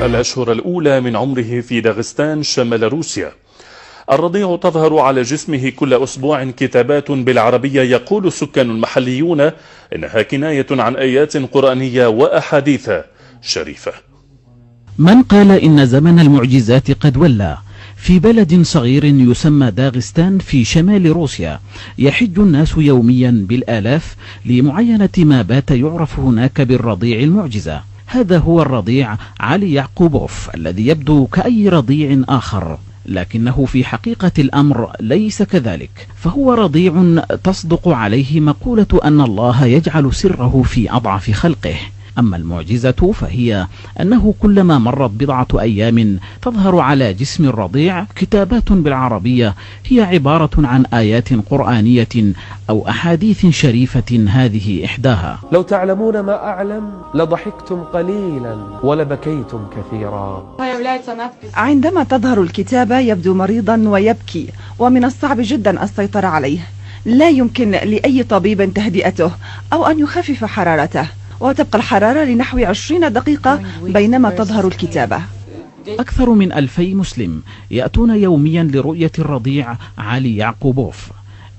الأشهر الأولى من عمره في داغستان شمال روسيا. الرضيع تظهر على جسمه كل أسبوع كتابات بالعربية، يقول السكان المحليون إنها كناية عن آيات قرآنية وأحاديث شريفة. من قال إن زمن المعجزات قد ولى. في بلد صغير يسمى داغستان في شمال روسيا يحج الناس يوميا بالآلاف لمعاينة ما بات يعرف هناك بالرضيع المعجزة. هذا هو الرضيع علي يعقوبوف الذي يبدو كأي رضيع آخر، لكنه في حقيقة الأمر ليس كذلك، فهو رضيع تصدق عليه مقولة أن الله يجعل سره في أضعف خلقه. أما المعجزة فهي أنه كلما مرت بضعة أيام تظهر على جسم الرضيع كتابات بالعربية هي عبارة عن آيات قرآنية أو أحاديث شريفة، هذه إحداها. لو تعلمون ما أعلم لضحكتم قليلا ولبكيتم كثيرا. عندما تظهر الكتابة يبدو مريضا ويبكي، ومن الصعب جدا السيطرة عليه. لا يمكن لأي طبيب تهدئته أو أن يخفف حرارته، وتبقى الحرارة لنحو 20 دقيقة بينما تظهر الكتابة. أكثر من 2000 مسلم يأتون يوميا لرؤية الرضيع علي يعقوبوف.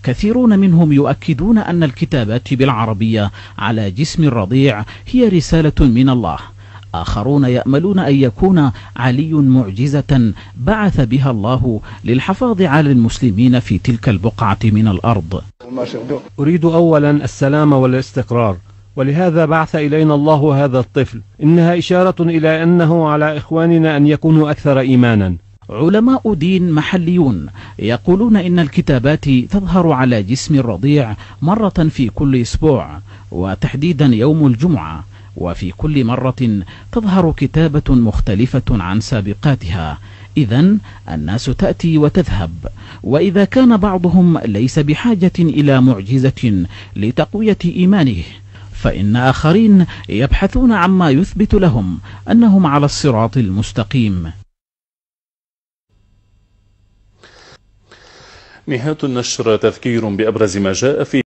كثيرون منهم يؤكدون أن الكتابات بالعربية على جسم الرضيع هي رسالة من الله. آخرون يأملون أن يكون علي معجزة بعث بها الله للحفاظ على المسلمين في تلك البقعة من الأرض. أريد أولا السلام والاستقرار، ولهذا بعث إلينا الله هذا الطفل. إنها إشارة إلى أنه على إخواننا أن يكونوا أكثر إيمانا. علماء دين محليون يقولون إن الكتابات تظهر على جسم الرضيع مرة في كل أسبوع، وتحديدا يوم الجمعة، وفي كل مرة تظهر كتابة مختلفة عن سابقاتها. إذن الناس تأتي وتذهب، وإذا كان بعضهم ليس بحاجة إلى معجزة لتقوية إيمانه، فإن آخرين يبحثون عما يثبت لهم أنهم على الصراط المستقيم. نهاية النشر تذكير بأبرز ما جاء في